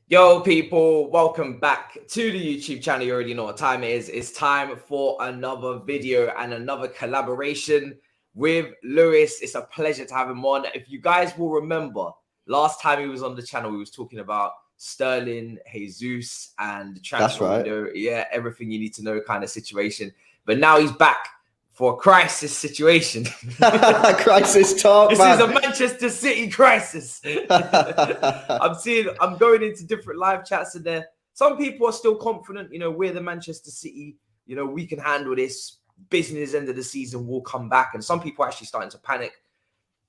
Yo, people, welcome back to the YouTube channel. You already know what time it is. It's time for another video and another collaboration with Lewis. It's a pleasure to have him on. If you guys will remember, last time he was on the channel, we was talking about Sterling, Jesus, and the transfer window. Yeah, everything you need to know kind of situation. But now he's back for a crisis situation. Crisis talk, This is a Manchester City crisis. I'm going into different live chats and there. Some people are still confident, we're the Manchester City, we can handle this. Business end of the season will come back. And some people are actually starting to panic.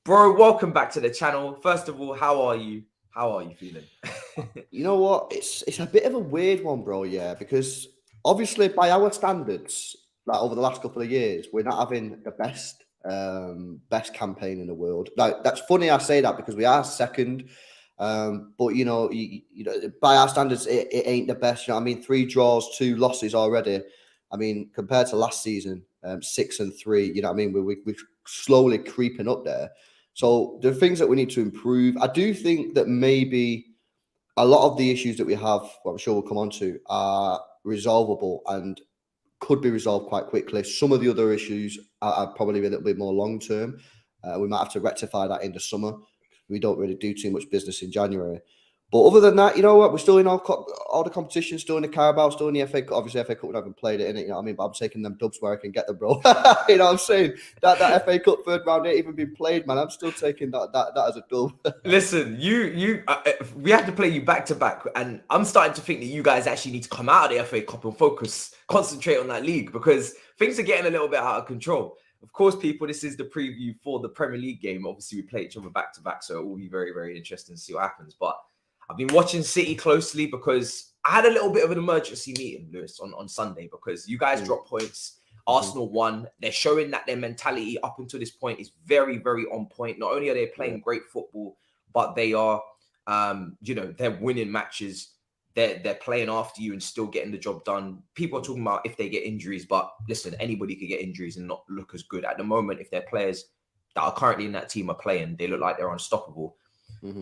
Bro, welcome back to the channel. First of all, how are you? How are you feeling? You know what? It's a bit of a weird one, bro. Yeah, because obviously by our standards, like over the last couple of years, we're not having the best campaign in the world. Like, that's funny I say that because we are second, but by our standards, it ain't the best. You know what I mean? 3 draws, 2 losses already. I mean, compared to last season, 6 and 3. You know what I mean? We're slowly creeping up there. So there are things that we need to improve. I do think that maybe a lot of the issues that we have, well, I'm sure we'll come on to, are resolvable and could be resolved quite quickly. Some of the other issues are probably a little bit more long term. We might have to rectify that in the summer. We don't really do too much business in January. But other than that, you know what? We're still in all the competitions, still in the Carabao, still in the FA Cup. Obviously, FA Cup, we haven't played it in it, you know what I mean? But I'm taking them dubs where I can get them, bro. You know what I'm saying? That FA Cup third round ain't even been played, man. I'm still taking that as a dub. Listen, we have to play you back to back, and I'm starting to think that you guys actually need to come out of the FA Cup and concentrate on that league, because things are getting a little bit out of control. Of course, people, this is the preview for the Premier League game. Obviously, we play each other back to back, so it will be very, very interesting to see what happens. But I've been watching City closely because I had a little bit of an emergency meeting, Lewis, on Sunday, because you guys dropped points. Arsenal won. They're showing that their mentality up until this point is very, very on point. Not only are they playing great football, but they are, they're winning matches. They're playing after you and still getting the job done. People are talking about if they get injuries, but listen, anybody could get injuries and not look as good. At the moment, if their players that are currently in that team are playing, they look like they're unstoppable.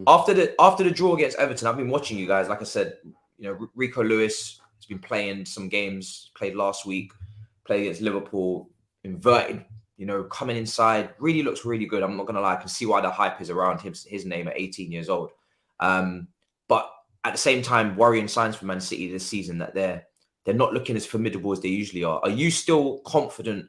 After the draw against Everton, I've been watching you guys. Like I said, Rico Lewis has been playing some games, played last week, played against Liverpool, inverted, coming inside, really looks really good. I'm not going to lie, I can see why the hype is around his name at 18 years old. But at the same time, worrying signs for Man City this season that they're not looking as formidable as they usually are. Are you still confident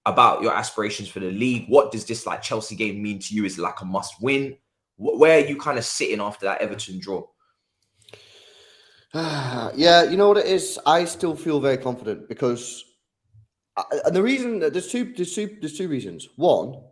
about your aspirations for the league? What does this Chelsea game mean to you? Is it like a must win? Where are you kind of sitting after that Everton draw? Yeah, you know what it is? I still feel very confident because the reason there's two reasons. One,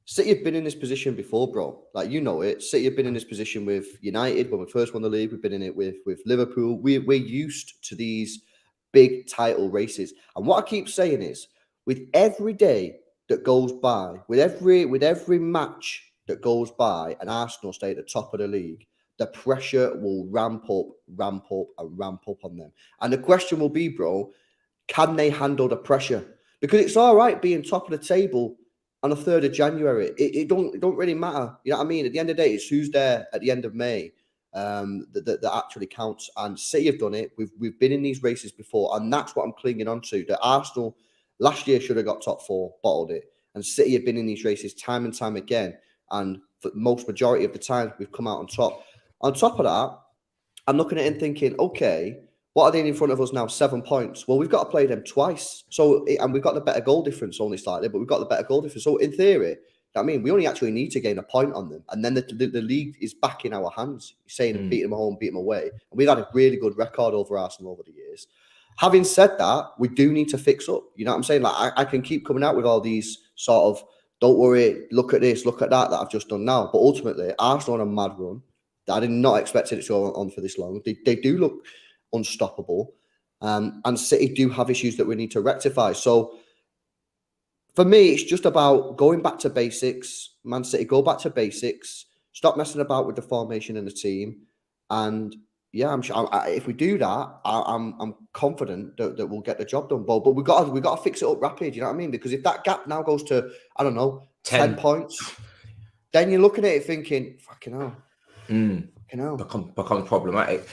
City have been in this position before, bro. Like, you know it. City have been in this position with United when we first won the league. We've been in it with Liverpool. We're used to these big title races. And what I keep saying is, with every day that goes by, with every match that goes by, and Arsenal stay at the top of the league, the pressure will ramp up on them. And the question will be, bro, can they handle the pressure? Because it's all right being top of the table on the 3rd of January. It don't really matter. You know what I mean? At the end of the day, it's who's there at the end of May that actually counts. And City have done it. We've been in these races before, and that's what I'm clinging on to. That Arsenal last year should have got top 4, bottled it. And City have been in these races time and time again. And for the most majority of the time, we've come out on top. On top of that, I'm looking at it and thinking, okay, what are they in front of us now? 7 points. Well, we've got to play them twice. And we've got the better goal difference only slightly, but we've got the better goal difference. So in theory, I mean, we only actually need to gain a point on them. And then the league is back in our hands. You're saying beat them at home, beat them away. And we've had a really good record over Arsenal over the years. Having said that, we do need to fix up. You know what I'm saying? Like, I can keep coming out with all these sort of, don't worry, look at this, look at that I've just done now. But ultimately, Arsenal on a mad run. I did not expect it to go on for this long. They do look unstoppable. And City do have issues that we need to rectify. So for me, it's just about going back to basics. Man City, go back to basics. Stop messing about with the formation and the team. And yeah, I'm sure if we do that, I'm confident that we'll get the job done. But we got to fix it up rapid. You know what I mean? Because if that gap now goes to, I don't know, 10 points, then you're looking at it thinking, fucking hell. becomes problematic.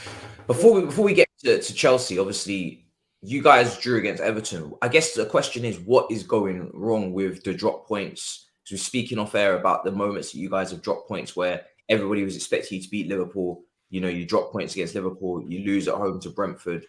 Before we get to Chelsea, obviously you guys drew against Everton. I guess the question is, what is going wrong with the drop points? So speaking off air about the moments that you guys have dropped points where everybody was expecting you to beat Liverpool. You know, you drop points against Liverpool, you lose at home to Brentford.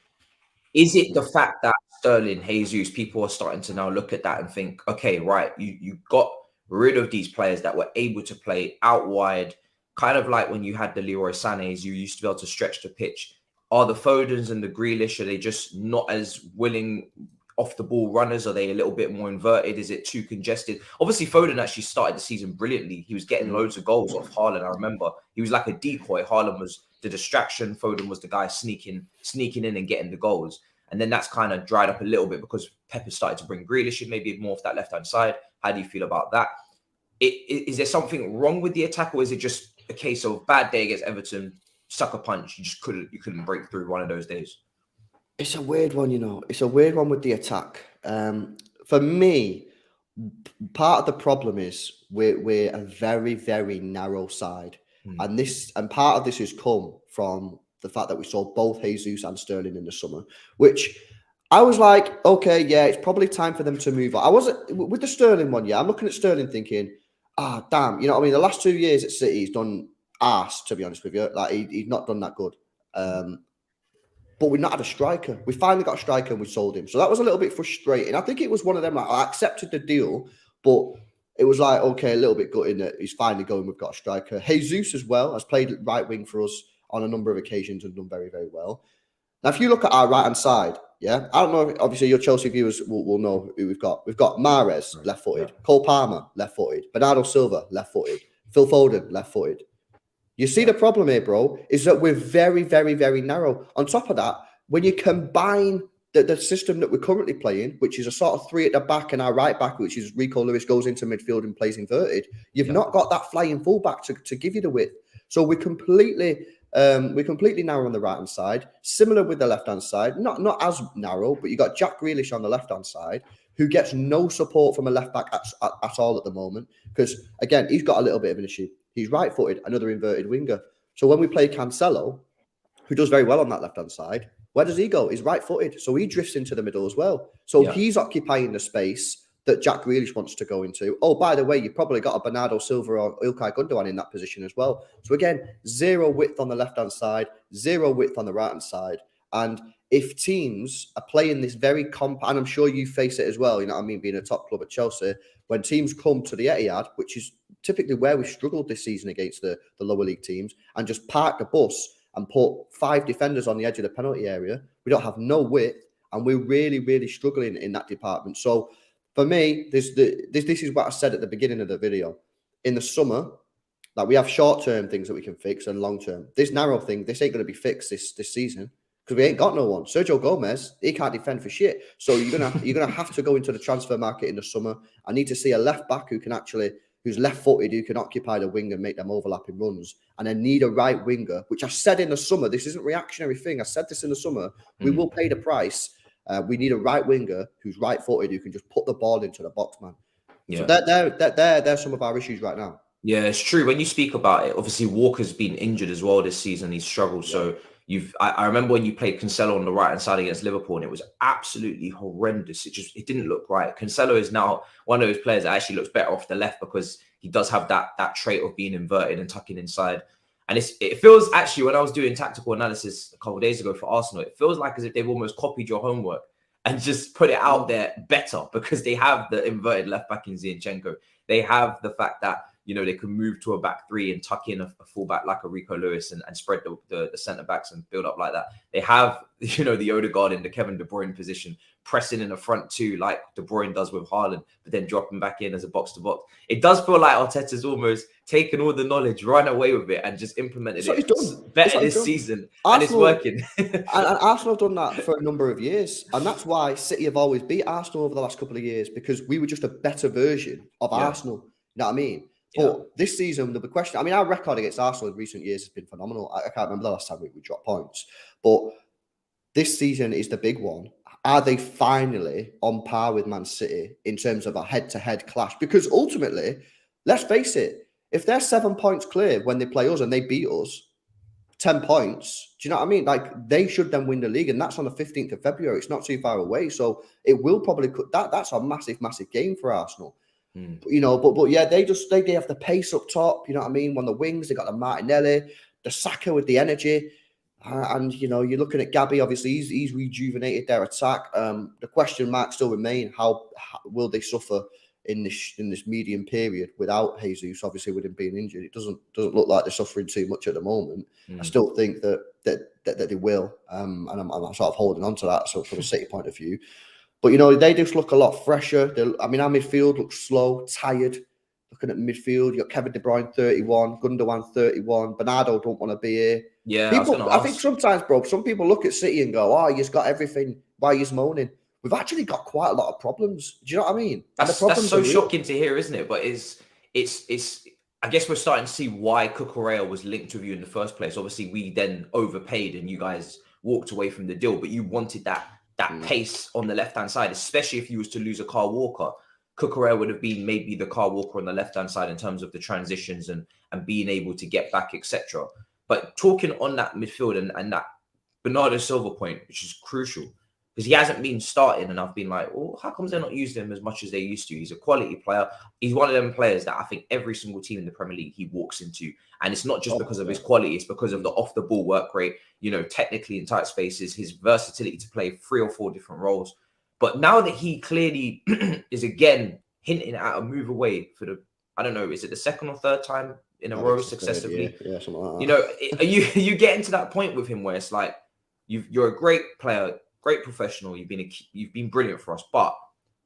Is it the fact that Sterling, Jesus, people are starting to now look at that and think, okay, right, you got rid of these players that were able to play out wide, kind of like when you had the Leroy Sanés, you used to be able to stretch the pitch. Are the Fodens and the Grealish, are they just not as willing off the ball runners? Are they a little bit more inverted? Is it too congested? Obviously, Foden actually started the season brilliantly. He was getting loads of goals off Haaland. I remember he was like a decoy. Haaland was the distraction. Foden was the guy sneaking in and getting the goals. And then that's kind of dried up a little bit because Pep has started to bring Grealish in, maybe more off that left-hand side. How do you feel about that? Is there something wrong with the attack, or is it just a case of bad day against Everton, sucker punch, you couldn't break through one of those days? It's a weird one, you know. It's a weird one with the attack. For me, part of the problem is we're a very, very narrow side, and part of this has come from the fact that we saw both Jesus and Sterling in the summer, which I was like, okay, yeah, it's probably time for them to move on. I wasn't with the Sterling one. Yeah, I'm looking at Sterling thinking, damn, you know what I mean? The last 2 years at City, he's done arse, to be honest with you. Like he's not done that good. But we've not had a striker. We finally got a striker and we sold him. So that was a little bit frustrating. I think it was one of them, like, I accepted the deal, but it was like, okay, a little bit gutting that he's finally going, we've got a striker. Jesus as well has played right wing for us on a number of occasions and done very, very well. Now, if you look at our right-hand side, yeah, I don't know, obviously your Chelsea viewers will know who we've got. We've got Mahrez, left-footed. Yeah. Cole Palmer, left-footed. Bernardo Silva, left-footed. Phil Foden, left-footed. You see the problem here, bro, is that we're very, very, very narrow. On top of that, when you combine the system that we're currently playing, which is a sort of three at the back and our right back, which is Rico Lewis goes into midfield and plays inverted, you've not got that flying fullback to give you the width. So we're completely narrow on the right-hand side, similar with the left-hand side, not as narrow, but you got Jack Grealish on the left-hand side, who gets no support from a left-back at all at the moment, because, again, he's got a little bit of an issue. He's right-footed, another inverted winger. So when we play Cancelo, who does very well on that left-hand side, where does he go? He's right-footed, so he drifts into the middle as well. So he's occupying the space that Jack Grealish wants to go into. Oh, by the way, you've probably got a Bernardo Silva or Ilkay Gundogan in that position as well. So again, zero width on the left-hand side, zero width on the right-hand side. And if teams are playing this very compact, and I'm sure you face it as well, you know what I mean, being a top club at Chelsea, when teams come to the Etihad, which is typically where we struggled this season against the lower league teams, and just park the bus and put 5 defenders on the edge of the penalty area, we don't have no width, and we're really, really struggling in that department. So for me, this is what I said at the beginning of the video. In the summer, like, we have short-term things that we can fix and long-term. This narrow thing, this ain't going to be fixed this season because we ain't got no one. Sergio Gomez, he can't defend for shit. So you're gonna have to go into the transfer market in the summer. I need to see a left back who's left-footed, who can occupy the wing and make them overlapping runs. And I need a right winger, which I said in the summer. This isn't a reactionary thing. I said this in the summer. We will pay the price. We need a right winger who's right-footed, who can just put the ball into the box, man. Yeah. So they're some of our issues right now. Yeah, it's true. When you speak about it, obviously Walker's been injured as well this season. He's struggled. Yeah. So I remember when you played Cancelo on the right-hand side against Liverpool, and it was absolutely horrendous. It didn't look right. Cancelo is now one of those players that actually looks better off the left because he does have that trait of being inverted and tucking inside. And it feels, actually, when I was doing tactical analysis a couple of days ago for Arsenal, it feels like as if they've almost copied your homework and just put it out there better, because they have the inverted left back in Zinchenko. They have the fact that, you know, they can move to a back three and tuck in a fullback like a Rico Lewis and spread the centre backs and build up like that. They have, you know, the Odegaard in the Kevin De Bruyne position, pressing in the front two like De Bruyne does with Haaland, but then dropping back in as a box-to-box. It does feel like Arteta's almost taken all the knowledge, run away with it, and just implemented it better this season. Arsenal, and it's working. and Arsenal have done that for a number of years. And that's why City have always beat Arsenal over the last couple of years, because we were just a better version of Arsenal. You know what I mean? But this season, the question, I mean, our record against Arsenal in recent years has been phenomenal. I can't remember the last time we dropped points. But this season is the big one. Are they finally on par with Man City in terms of a head-to-head clash? Because ultimately, let's face it, if they're 7 points clear when they play us and they beat us, 10 points. Do you know what I mean? Like, they should then win the league, and that's on the 15th of February. It's not too far away. So it will probably that's a massive, massive game for Arsenal. You know, but yeah, they have the pace up top. You know what I mean? On the wings, they got the Martinelli, the Saka with the energy. And you know, you're looking at Gabby. Obviously, he's rejuvenated their attack. The question marks still remain: how will they suffer in this medium period without Jesus? Obviously, with him being injured, it doesn't look like they're suffering too much at the moment. I still think that they will, and I'm sort of holding on to that. So from a City point of view, but you know, they just look a lot fresher. I mean, our midfield looks slow, tired. Looking at midfield, you got Kevin De Bruyne 31, Gundogan 31. Bernardo don't want to be here. Yeah, I think sometimes, bro, some people look at City and go, "Oh, you've got everything. Why are you moaning?" We've actually got quite a lot of problems. Do you know what I mean? That's so shocking to hear, isn't it? But it's. I guess we're starting to see why Cucurella was linked with you in the first place. Obviously, we then overpaid and you guys walked away from the deal. But you wanted that pace on the left hand side, especially if you was to lose a Kyle Walker. Cucurella would have been maybe the Kyle Walker on the left hand side in terms of the transitions and being able to get back, etc. But talking on that midfield and that Bernardo Silva point, which is crucial, because he hasn't been starting, and I've been like, oh, how comes they're not using him as much as they used to? He's a quality player. He's one of them players that I think every single team in the Premier League he walks into, and it's not just because of his quality, it's because of the off the ball work rate, you know, technically in tight spaces, his versatility to play 3 or 4 different roles. But now that he clearly is again hinting at a move away for the, I don't know, is it the second or third time in a row successively? Yeah, something like that. You know, are you getting to that point with him where it's like you're a great player, great professional, you've been brilliant for us, but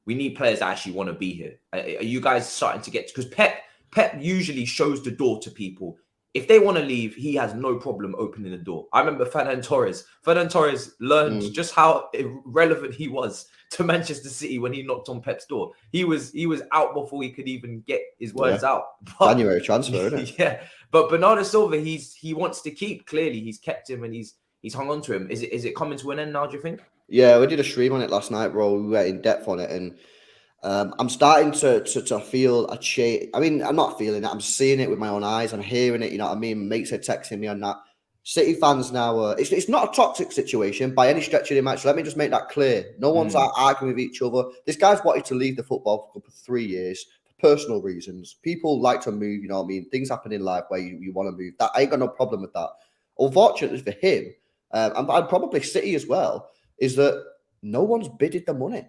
we need players that actually want to be here. Are you guys starting to get, because Pep usually shows the door to people. If they want to leave, he has no problem opening the door. I remember Fernand Torres learned just how irrelevant he was to Manchester City when he knocked on Pep's door. He was out before he could even get his words out. But, January transfer, isn't it? Yeah, but Bernardo Silva, he wants to keep. Clearly, he's kept him and he's hung on to him. Is it coming to an end now, do you think? Yeah, we did a stream on it last night, bro. We went in depth on it, and I'm starting to feel a change. I mean, I'm not feeling it. I'm seeing it with my own eyes. I'm hearing it. You know what I mean? Mates are texting me on that. City fans now, it's not a toxic situation by any stretch of the imagination. Let me just make that clear. No one's arguing with each other. This guy's wanted to leave the football club for 3 years for personal reasons. People like to move, you know what I mean? Things happen in life where you want to move. That I ain't got no problem with that. Unfortunately for him, and probably City as well, is that no one's bidded the money.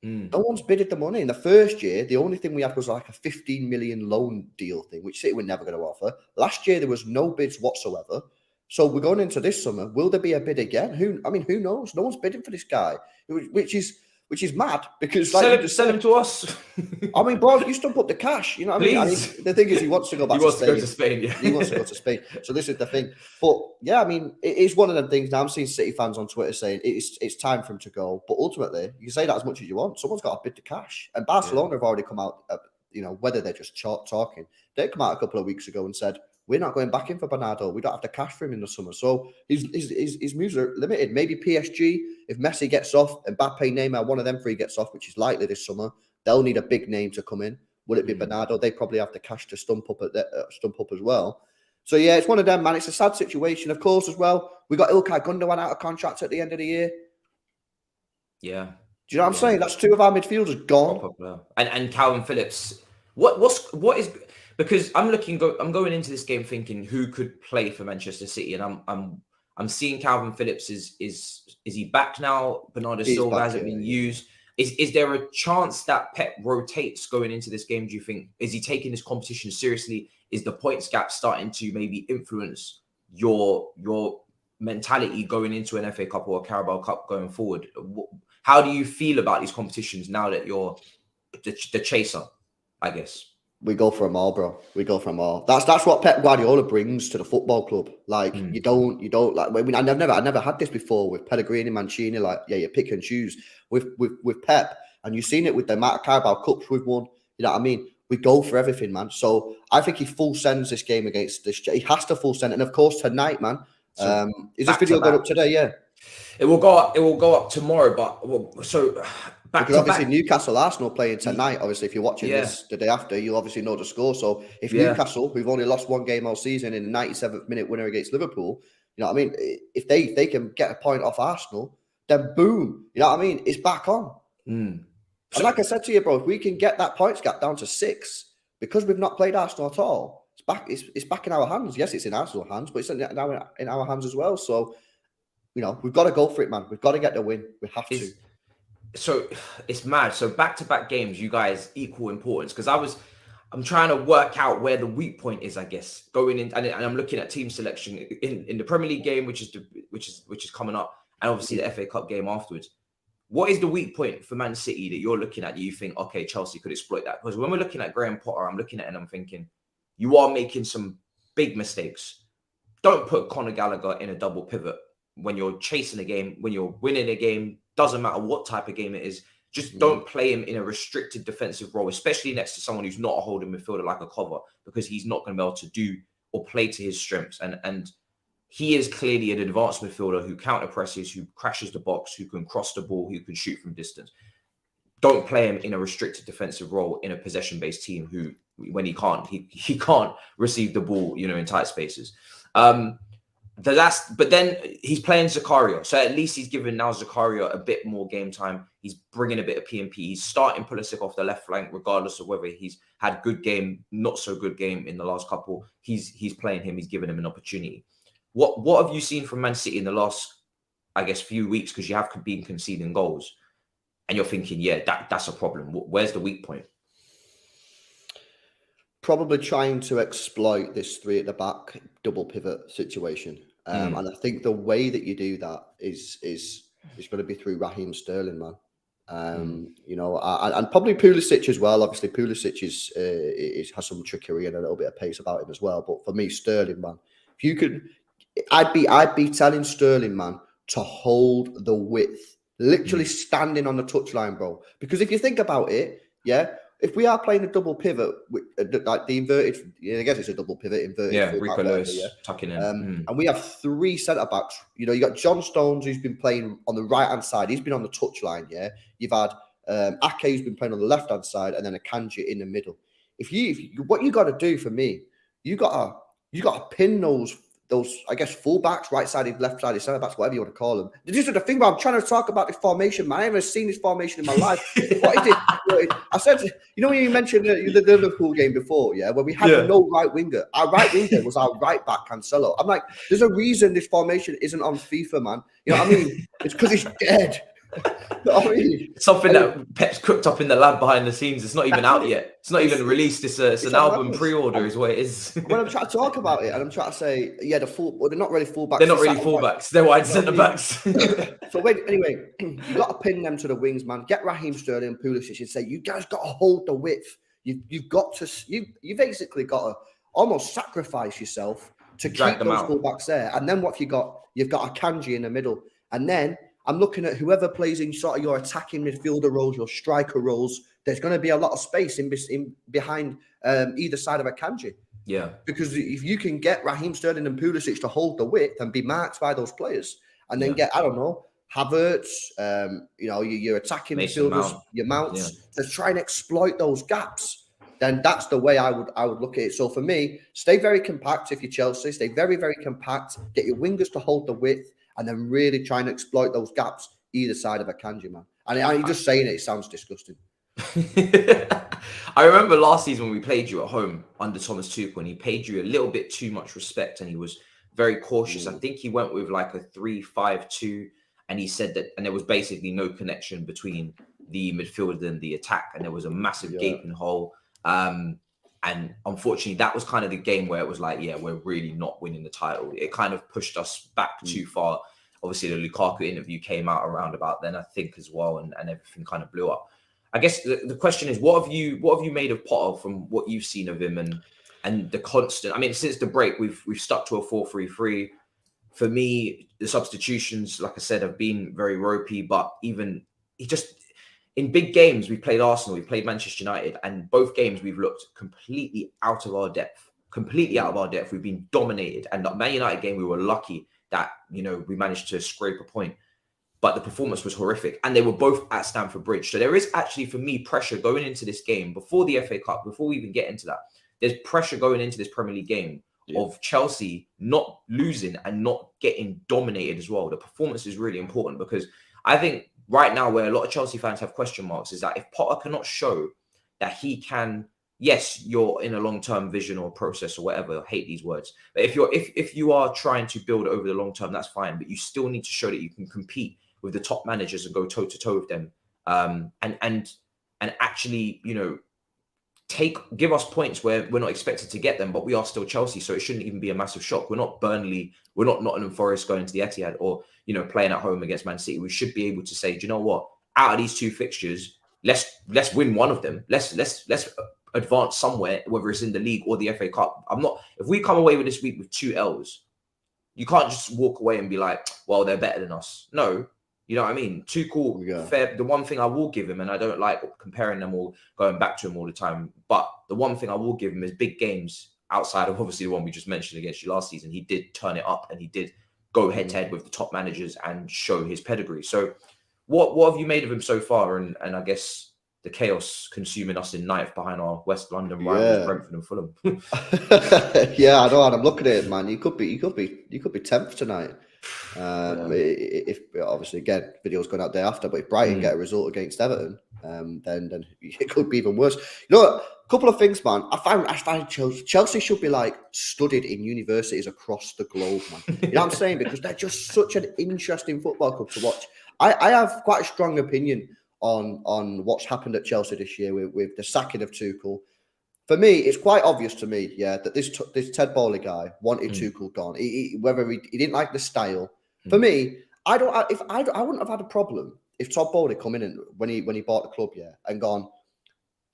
No one's bidded the money. In the first year, the only thing we had was like a 15 million loan deal thing, which City were never going to offer. Last year, there was no bids whatsoever. So we're going into this summer. Will there be a bid again? Who knows? No one's bidding for this guy, which is mad because sell him to us. I mean, bro, you stump up the cash. You know what I mean? I mean, the thing is, he wants to go back. He wants to go to Spain. Yeah, he wants to go to Spain. So this is the thing. But yeah, I mean, it is one of them things. Now I'm seeing City fans on Twitter saying it's time for him to go. But ultimately, you can say that as much as you want. Someone's got to bid the cash, and Barcelona have already come out. You know, whether they're just talking, they come out a couple of weeks ago and said, we're not going back in for Bernardo. We don't have the cash for him in the summer. So his moves are limited. Maybe PSG, if Messi gets off, Mbappe, Neymar, one of them 3 gets off, which is likely this summer, they'll need a big name to come in. Would it be Bernardo? They probably have the cash to stump up as well. So yeah, it's one of them, man. It's a sad situation, of course, as well. We got Ilkay Gundogan out of contract at the end of the year. Yeah. Do you know what I'm saying? That's 2 of our midfielders gone. And Calvin Phillips. What is, because I'm going into this game thinking who could play for Manchester City, and I'm seeing Calvin Phillips is he back now? Bernardo Silva hasn't been used. Is there a chance that Pep rotates going into this game? Do you think, is he taking this competition seriously? Is the points gap starting to maybe influence your mentality going into an FA Cup or a Carabao Cup going forward? How do you feel about these competitions now that you're the chaser, I guess? We go for them all, bro. We go for them all. That's what Pep Guardiola brings to the football club. Like you don't like. I mean, I never had this before with Pellegrini, Mancini. Like, yeah, you pick and choose with Pep, and you've seen it with the amount of Carabao Cups we've won. You know what I mean? We go for everything, man. So I think he full sends this game against this. He has to full send, and of course tonight, man. So is this video going up today? Yeah, it will go up. It will go up tomorrow. But because obviously Newcastle Arsenal playing tonight. Obviously, if you're watching this the day after, you'll obviously know the score. So if Newcastle, who've only lost 1 game all season, in the 97th minute winner against Liverpool, You know what I mean? If they can get a point off Arsenal, then boom. You know what I mean? It's back on. Mm. And like I said to you, bro, if we can get that points gap down to 6, because we've not played Arsenal at all, it's back. It's back in our hands. Yes, it's in Arsenal's hands, but it's now in our hands as well. So, you know, we've got to go for it, man. We've got to get the win. We have to. So it's mad. So back-to-back games, you guys equal importance, because I'm trying to work out where the weak point is, I guess, going in, and I'm looking at team selection in the Premier League game, which is coming up, and obviously the FA Cup game afterwards. What is the weak point for Man City that you're looking at? You think, okay, Chelsea could exploit that? Because when we're looking at Graham Potter, I'm looking at it and I'm thinking, you are making some big mistakes. Don't put Conor Gallagher in a double pivot when you're chasing a game, when you're winning a game. Doesn't matter what type of game it is. Just don't play him in a restricted defensive role, especially next to someone who's not a holding midfielder like a cover, because he's not going to be able to do or play to his strengths. And he is clearly an advanced midfielder who counter presses, who crashes the box, who can cross the ball, who can shoot from distance. Don't play him in a restricted defensive role in a possession-based team who, when he can't receive the ball, you know, in tight spaces. But then he's playing Zakaria, so at least he's given now Zakaria a bit more game time. He's bringing a bit of PMP. He's starting Pulisic off the left flank, regardless of whether he's had good game, not so good game in the last couple. He's playing him. He's giving him an opportunity. What have you seen from Man City in the last, I guess, few weeks? Because you have been conceding goals, and you're thinking, yeah, that's a problem. Where's the weak point? Probably trying to exploit this 3 at the back double pivot situation. And I think the way that you do that is going to be through Raheem Sterling, man. You know, and probably Pulisic as well. Obviously, Pulisic has some trickery and a little bit of pace about him as well. But for me, Sterling, man, if you could, I'd be telling Sterling, man, to hold the width, literally standing on the touchline, bro. Because if you think about it, yeah. If we are playing a double pivot, like the inverted, I guess it's a double pivot, inverted. Yeah, Rico Lewis tucking in. And we have 3 centre-backs. You know, you got John Stones, who's been playing on the right-hand side. He's been on the touchline, yeah? You've had Ake, who's been playing on the left-hand side, and then Akanji in the middle. If you what you got to do for me, you got to pin those, I guess, full-backs, right-sided, left-sided centre-backs, whatever you want to call them. This is the thing, but I'm trying to talk about this formation, man. I haven't seen this formation in my life. What is it? I said, you know, when you mentioned the Liverpool game before, yeah, where we had no right winger. Our right winger was our right-back, Cancelo. I'm like, there's a reason this formation isn't on FIFA, man. You know what I mean? It's because it's dead. You know what I mean? Something that Pep's cooked up in the lab behind the scenes. It's not even out yet. It's not even released. It's an album pre-order is what it is. When I'm trying to talk about it and I'm trying to say, yeah, they're not really fullbacks. They're not really fullbacks. They're wide centre-backs. So anyway, you got to pin them to the wings, man. Get Raheem Sterling and Pulisic and say, you guys got to hold the width. You've got to, you basically got to almost sacrifice yourself to keep those fullbacks there. And then what have you got? You've got Akanji in the middle. And then I'm looking at whoever plays in sort of your attacking midfielder roles, your striker roles. There's going to be a lot of space in behind either side of Akanji. Yeah. Because if you can get Raheem Sterling and Pulisic to hold the width and be marked by those players, and then get, I don't know, Havertz, you know, your attacking midfielders, your Mounts, to try and exploit those gaps, then that's the way I would look at it. So for me, stay very compact if you're Chelsea. Stay very, very compact. Get your wingers to hold the width, and then really try and exploit those gaps either side of Akanji, man. And I'm just saying it sounds disgusting. I remember last season when we played you at home under Thomas Tuchel, and he paid you a little bit too much respect, and he was very cautious. I think he went with like a 3-5-2, and he said that, and there was basically no connection between the midfield and the attack, and there was a massive gaping hole. And unfortunately, that was kind of the game where it was like, yeah, we're really not winning the title. It kind of pushed us back too far. Obviously, the Lukaku interview came out around about then, I think, as well, and everything kind of blew up. I guess the question is, what have you made of Potter from what you've seen of him and the constant? I mean, since the break, we've stuck to a 4-3-3. For me, the substitutions, like I said, have been very ropey. But even in big games, we played Arsenal, we played Manchester United, and both games we've looked completely out of our depth. We've been dominated. And the Man United game, we were lucky that, you know, we managed to scrape a point. But the performance was horrific. And they were both at Stamford Bridge. So there is actually, for me, pressure going into this game, before the FA Cup, before we even get into that. There's pressure going into this Premier League game of Chelsea not losing and not getting dominated as well. The performance is really important, because I think right now where a lot of Chelsea fans have question marks is that if Potter cannot show that he can, yes, you're in a long-term vision or process or whatever, I hate these words, but if you are trying to build over the long term, that's fine, but you still need to show that you can compete with the top managers and go toe to toe with them, and actually, you know, give us points where we're not expected to get them, but we are still Chelsea, so it shouldn't even be a massive shock. We're not Burnley, we're not Nottingham Forest going to the Etihad, or, you know, playing at home against Man City. We should be able to say, do you know what? Out of these two fixtures, let's win one of them. Let's advance somewhere, whether it's in the league or the FA Cup. If we come away with this week with 2 L's, you can't just walk away and be like, well, they're better than us. No. You know what I mean? Tuchel, fair. The one thing I will give him, and I don't like comparing them all, going back to him all the time, but the one thing I will give him is big games outside of obviously the one we just mentioned against you last season. He did turn it up and he did go head to head with the top managers and show his pedigree. So what have you made of him so far? And I guess the chaos consuming us in 9th behind our West London rivals, Brentford and Fulham. Yeah, I know. And I'm looking at it, man. You could be 10th tonight. If obviously again videos going out day after, but if Brighton get a result against Everton, then it could be even worse. You know, a couple of things, man. I find Chelsea should be like studied in universities across the globe, man. You know what I'm saying? Because they're just such an interesting football club to watch. I have quite a strong opinion on what's happened at Chelsea this year with the sacking of Tuchel. For me, it's quite obvious to me, that this Ted Bowley guy wanted Tuchel gone. Whether he didn't like the style. For me, I wouldn't have had a problem if Todd Bowley come in and when he bought the club, and gone,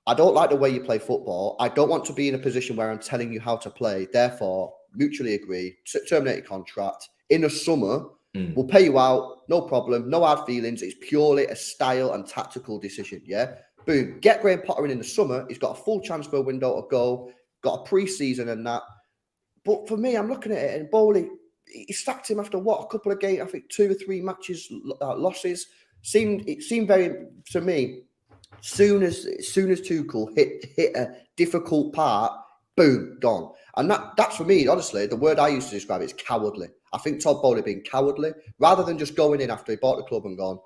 I don't like the way you play football. I don't want to be in a position where I'm telling you how to play. Therefore, mutually agree, terminate your contract. In the summer, we'll pay you out, no problem, no hard feelings. It's purely a style and tactical decision, Boom. Get Graham Potter in the summer. He's got a full transfer window to go. Got a pre-season and that. But for me, I'm looking at it, and Bowley, he sacked him after a couple of games. I think 2 or 3 matches losses. It seemed very, to me, soon as Tuchel hit a difficult part, boom, gone. And that's for me, honestly, the word I used to describe it is cowardly. I think Todd Bowley being cowardly, rather than just going in after he bought the club and gone,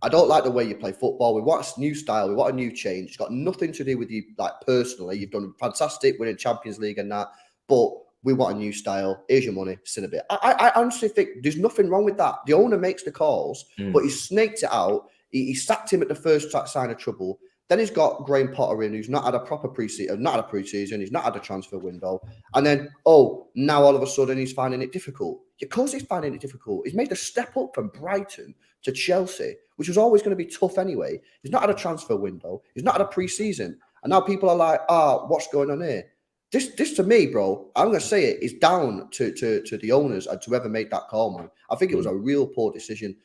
I don't like the way you play football. We want a new style. We want a new change. It's got nothing to do with you, like, personally. You've done fantastic winning Champions League and that, but we want a new style. Here's your money. Sit a bit. I honestly think there's nothing wrong with that. The owner makes the calls, but he snaked it out. He sacked him at the first sign of trouble. Then he's got Graham Potter in, who's not had a proper pre-season, he's not had a transfer window. And then, now all of a sudden he's finding it difficult. Of course he's finding it difficult. He's made a step up from Brighton to Chelsea, which was always going to be tough anyway. He's not had a transfer window. He's not had a pre-season. And now people are like, what's going on here? This to me, bro, I'm going to say it, is down to the owners and to whoever made that call, man. I think it was a real poor decision.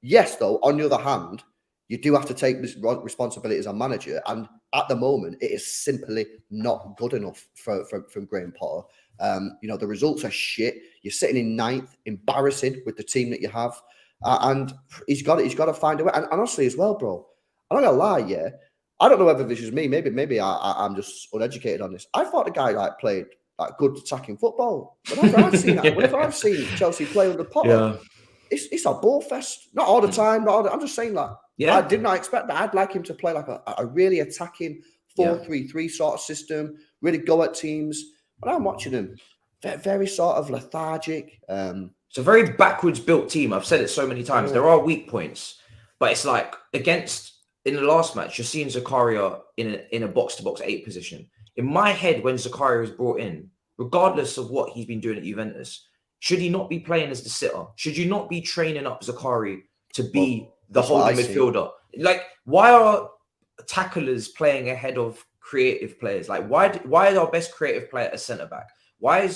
Yes, though, on the other hand, you do have to take this responsibility as a manager. And at the moment, it is simply not good enough from Graham Potter. The results are shit. You're sitting in 9th, embarrassing with the team that you have. And he's got to find a way. And honestly, as well, bro, I'm not gonna lie, I don't know whether this is me. Maybe I'm just uneducated on this. I thought the guy played good attacking football. Whenever I've seen Chelsea play under Potter, it's a ball fest. Not all the time. I'm just saying that. I did not expect that. I'd like him to play like a really attacking 4-3-3 sort of system. Really go at teams. But I'm watching him very sort of lethargic. It's a very backwards built team. I've said it so many times. There are weak points, but it's like in the last match, you're seeing Zakaria in a box-to-box 8 position. In my head, when Zakaria was brought in, regardless of what he's been doing at Juventus, should he not be playing as the sitter? Should you not be training up Zakaria to be the holding midfielder? Like, why are tacklers playing ahead of creative players? Like, why is our best creative player a centre-back? Why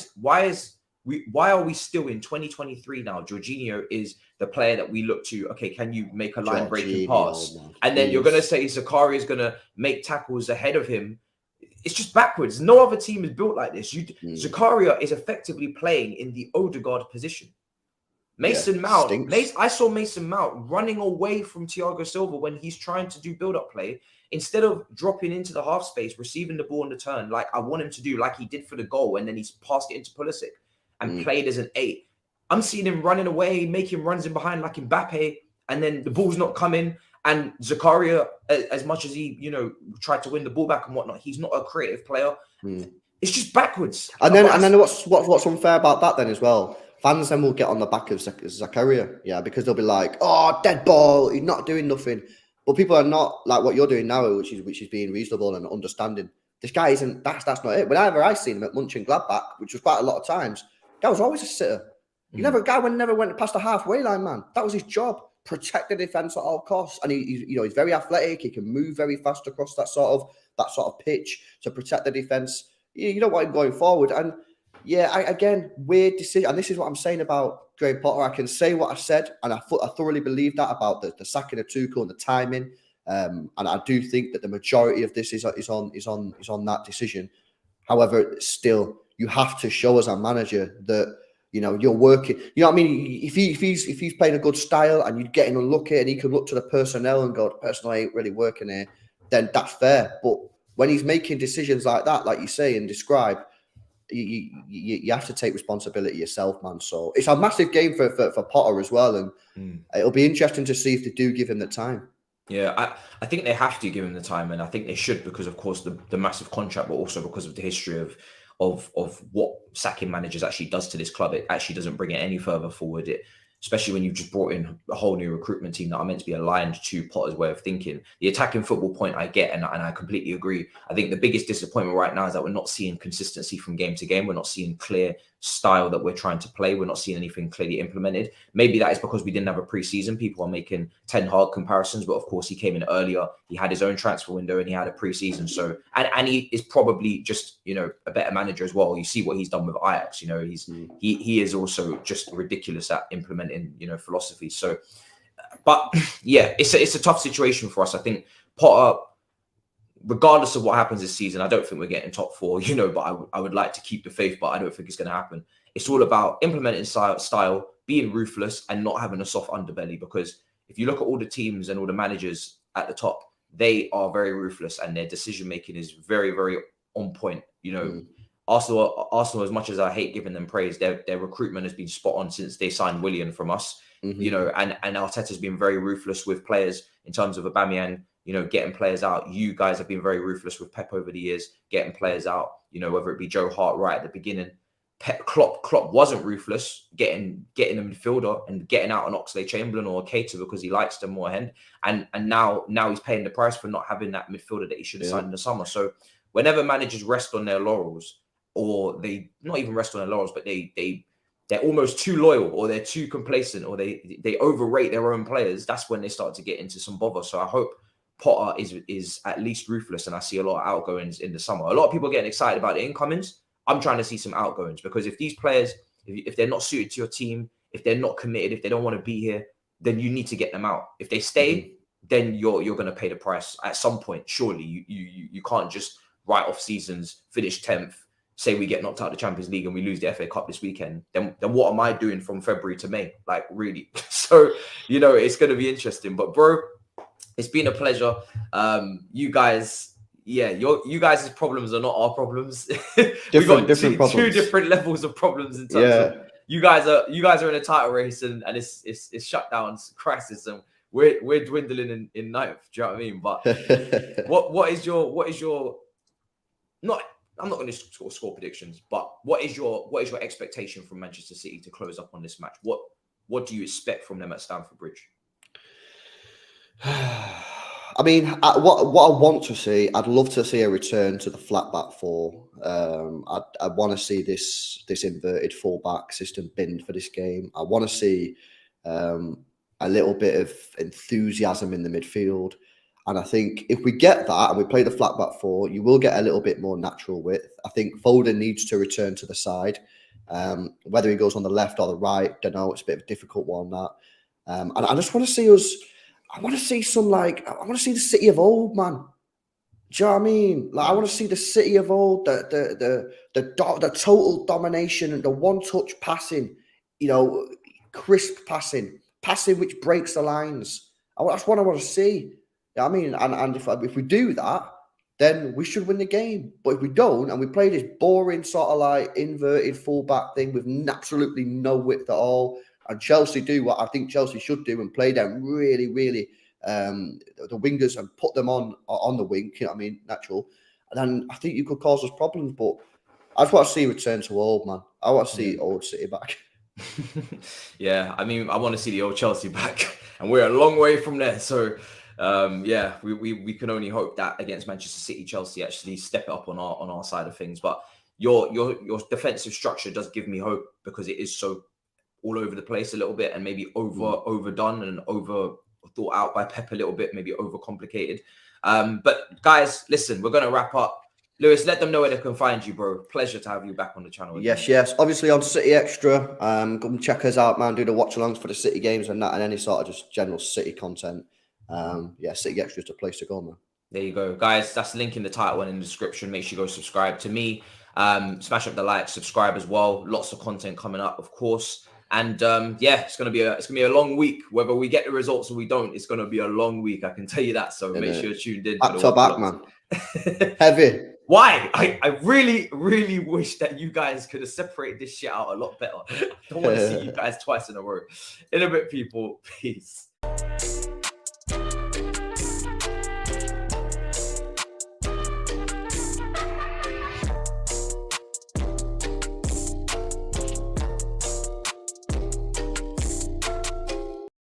are we still in 2023 now? Jorginho is the player that we look to. Okay, can you make a line-breaking pass? And then you're going to say Zakaria is going to make tackles ahead of him. It's just backwards. No other team is built like this. Zakaria is effectively playing in the Odegaard position. Mason Mount, stinks. I saw Mason Mount running away from Thiago Silva when he's trying to do build-up play. Instead of dropping into the half space, receiving the ball on the turn, like I want him to do, like he did for the goal, and then he's passed it into Pulisic and played as an 8. I'm seeing him running away, making runs in behind like Mbappe, and then the ball's not coming. And Zakaria, as much as he, tried to win the ball back and whatnot, he's not a creative player. It's just backwards. And then what's unfair about that then as well? Fans then will get on the back of Zakaria, because they'll be like, "Oh, dead ball, he's not doing nothing." But people are not like what you're doing now, which is being reasonable and understanding. This guy isn't. That's not it. Whenever I seen him at Munchen Gladbach, which was quite a lot of times, guy was always a sitter. Never went past the halfway line, man. That was his job. Protect the defense at all costs, and he's very athletic. He can move very fast across that sort of pitch to protect the defense. You don't want him going forward. And again, weird decision. And this is what I'm saying about Graham Potter. I can say what I said, and I thoroughly believe that about the sacking of Tuchel and the timing. And I do think that the majority of this is on that decision. However, still, you have to show as a manager that you're working. You know what I mean? If he's playing a good style and you're getting unlucky, and he can look to the personnel and go, "The personnel ain't really working here," then that's fair. But when he's making decisions like that, like you say and describe, you have to take responsibility yourself, man. So it's a massive game for Potter as well, and it'll be interesting to see if they do give him the time. Yeah, I think they have to give him the time, and I think they should, because of course the massive contract, but also because of the history of what sacking managers actually does to this club. It actually doesn't bring it any further forward. Especially when you've just brought in a whole new recruitment team that are meant to be aligned to Potter's way of thinking. The attacking football point I get, and I completely agree. I think the biggest disappointment right now is that we're not seeing consistency from game to game. We're not seeing clear style that we're trying to play. We're not seeing anything clearly implemented. Maybe that is because we didn't have a preseason. People are making Ten Hag comparisons, but of course he came in earlier. He had his own transfer window and he had a preseason. So, and he is probably just, a better manager as well. You see what he's done with Ajax. He is also just ridiculous at implementing, philosophy. So, but yeah, it's a tough situation for us. I think Potter, regardless of what happens this season, I don't think we're getting top 4, but I would like to keep the faith, but I don't think it's going to happen. It's all about implementing style, being ruthless, and not having a soft underbelly, because if you look at all the teams and all the managers at the top, they are very ruthless and their decision-making is very, very on point. Arsenal, as much as I hate giving them praise, their recruitment has been spot on since they signed Willian from us, and Arteta's been very ruthless with players in terms of Aubameyang, getting players out. You guys have been very ruthless with Pep over the years, getting players out, whether it be Joe Hart right at the beginning. Klopp wasn't ruthless, getting a midfielder and getting out an Oxlade-Chamberlain or a Keita because he likes them more. And now he's paying the price for not having that midfielder that he should have signed in the summer. So whenever managers rest on their laurels, or they not even rest on their laurels, but they're almost too loyal, or they're too complacent, or they overrate their own players, that's when they start to get into some bother. So I hope Potter is at least ruthless, and I see a lot of outgoings in the summer. A lot of people are getting excited about the incomings. I'm trying to see some outgoings, because if these players, if they're not suited to your team, if they're not committed, if they don't want to be here, then you need to get them out. If they stay, then you're going to pay the price at some point. Surely you can't just write off seasons, finish 10th, say we get knocked out of the Champions League and we lose the FA Cup this weekend. Then what am I doing from February to May? Like, really? So, it's going to be interesting. But bro, it's been a pleasure. You guys, you guys' problems are not our problems. We've got two different levels of problems in terms of you guys are in a title race and it's shutdowns, crisis, and we're dwindling in ninth. Do you know what I mean? But what is your not? I'm not going to score predictions, but what is your expectation from Manchester City to close up on this match? What do you expect from them at Stamford Bridge? I mean, what I want to see, I'd love to see a return to the flat back 4. I want to see this inverted full back system binned for this game. I want to see a little bit of enthusiasm in the midfield. And I think if we get that and we play the flat back 4, you will get a little bit more natural width. I think Foden needs to return to the side. Whether he goes on the left or the right, don't know. It's a bit of a difficult one, that. And I just want to see us. I want to see I want to see the City of old, man. Do you know what I mean? Like, I want to see the City of old, the total domination and the one-touch passing. crisp passing which breaks the lines. That's what I want to see. I mean, and if we do that, then we should win the game. But if we don't, and we play this boring sort of like inverted fullback thing with absolutely no width at all, and Chelsea do what I think Chelsea should do and play them really, really the wingers and put them on the wing, you know what I mean, natural. And then I think you could cause us problems. But I just want to see return to old, man. I want to see old City back. Yeah, I mean, I want to see the old Chelsea back, and we're a long way from there. So, yeah, we can only hope that against Manchester City, Chelsea actually step it up on our side of things. But your defensive structure does give me hope because it is so all over the place a little bit, and maybe overdone and over thought out by Pep a little bit, maybe overcomplicated. But guys, listen, we're gonna wrap up. Lewis, let them know where they can find you, bro. Pleasure to have you back on the channel again. Yes. Obviously on City Extra. Come check us out, man. Do the watch-alongs for the City games and that, and any sort of just general City content. Yeah, City Extra is the place to go, man. There you go, guys. That's the link in the title and in the description. Make sure you go subscribe to me. Smash up the like, subscribe as well. Lots of content coming up, of course. And yeah, it's gonna be a long week. Whether we get the results or we don't, it's gonna be a long week. I can tell you that. So make sure you're tuned in. Back to back, man. Heavy. Why? I really, really wish that you guys could have separated this shit out a lot better. I don't want to see you guys twice in a row. In a bit, people. Peace.